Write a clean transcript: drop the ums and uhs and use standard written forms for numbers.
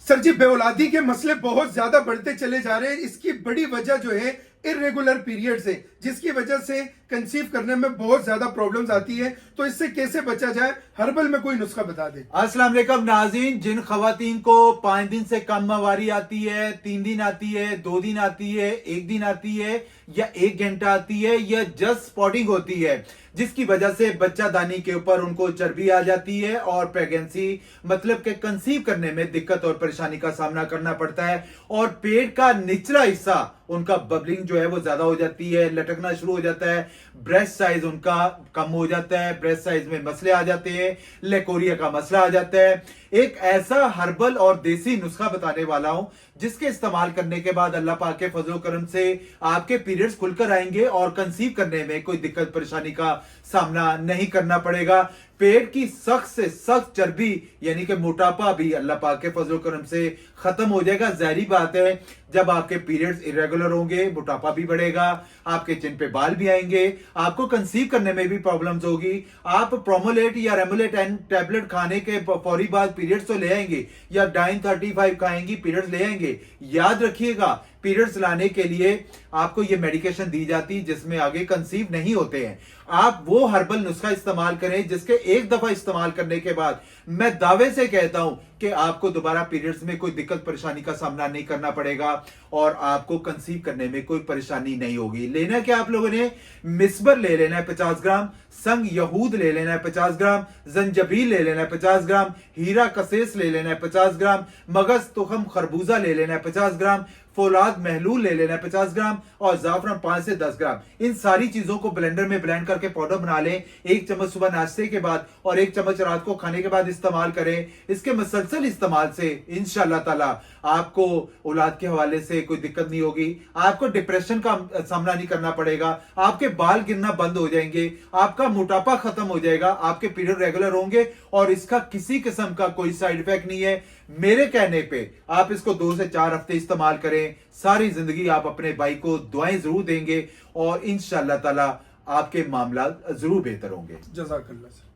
Sir जी, बेऔलादी के मसले बहुत ज्यादा बढ़ते चले जा रहे हैं। इसकी बड़ी वजह जो है इरेगुलर पीरियड्स है, जिसकी वजह से कंसीव करने में बहुत ज्यादा प्रॉब्लम्स आती है। तो इससे कैसे बचा जाए, हर्बल में कोई नुस्खा बता दे। अस्सलाम वालेकुम नाज़रीन, जिन खवातीन को 5 दिन से कम माहवारी आती है, 3 दिन आती है, 2 दिन आती है, 1 दिन आती है या 1 घंटा आती है या जस्ट स्पॉटिंग होती है, जिसकी वजह से बच्चा दानी के ऊपर उनको चर्बी आ जाती है और प्रेगनेंसी मतलब के कंसीव करने में दिक्कत और परेशानी का सामना करना पड़ता है और पेट का निचला हिस्सा उनका बबलिंग जो है वो ज्यादा हो जाती है, लटकना शुरू हो जाता है, ब्रेस्ट साइज उनका कम हो जाता है, ब्रेस्ट साइज में मसले आ जाते हैं, लेकोरिया का मसला आ जाता है। एक ऐसा हर्बल और देसी नुस्खा बताने वाला हूं जिसके इस्तेमाल करने के बाद अल्लाह पाक के फजल करम से आपके पीरियड्स खुलकर आएंगे और कंसीव करने में कोई दिक्कत परेशानी का सामना नहीं करना पड़ेगा। पेट की सख्त से सख्त चर्बी यानी कि मोटापा भी अल्लाह पाक के फजल करम से खत्म हो जाएगा। जाहिर बात है, जब आपके पीरियड्स इरेगुलर होंगे मोटापा भी बढ़ेगा, आपके चिन पे बाल भी आएंगे, आपको कंसीव करने में भी प्रॉब्लम्स होगी। आप प्रोमोलेट या रेमोलेट टैबलेट खाने के फौरी बाद पीरियड्स तो ले आएंगे या डाइन 35 खाएंगी, पीरियड्स ले आएंगे। याद रखिएगा, पीरियड्स लाने के लिए आपको ये मेडिकेशन दी जाती है जिसमें आगे कंसीव नहीं होते हैं। आप वो हर्बल नुस्खा इस्तेमाल करें जिसके एक दफा इस्तेमाल करने के बाद मैं दावे से कहता हूं कि आपको दोबारा पीरियड्स में कोई दिक्कत परेशानी का सामना नहीं करना पड़ेगा और आपको कंसीव करने में कोई परेशानी नहीं होगी। लेना क्या आप लोगों ने, मिस्बर ले लेना है 50 ग्राम, संग यहूद ले लेना है 50 ग्राम, जंजबील ले लेना है 50 ग्राम, हीरा कसेस ले लेना है 50 ग्राम, मगज तुखम खरबूजा ले लेना है 50 ग्राम, फौलाद महलूल ले लेना है 50 ग्राम और जाफरान 5 से 10 ग्राम। इन सारी चीजों को ब्लेंडर में ब्लेंड करके पाउडर बना लें। 1 चम्मच सुबह नाश्ते के बाद और 1 चम्मच रात को खाने के बाद इस्तेमाल करें। इसके मुसलसल इस्तेमाल से इंशाअल्लाह ताला आपको औलाद के हवाले से कोई दिक्कत नहीं होगी, आपको डिप्रेशन का सामना नहीं करना पड़ेगा, आपके बाल गिरना बंद हो जाएंगे, आपका मोटापा खत्म हो जाएगा, आपके पीरियड रेगुलर होंगे और इसका किसी किस्म का कोई साइड इफेक्ट नहीं है। मेरे कहने पे आप इसको 2 से 4 हफ्ते इस्तेमाल करें, सारी जिंदगी आप अपने भाई को दुआएं जरूर देंगे और इंशाअल्लाह ताला आपके मामला जरूर बेहतर होंगे। जज़ाकल्लाह।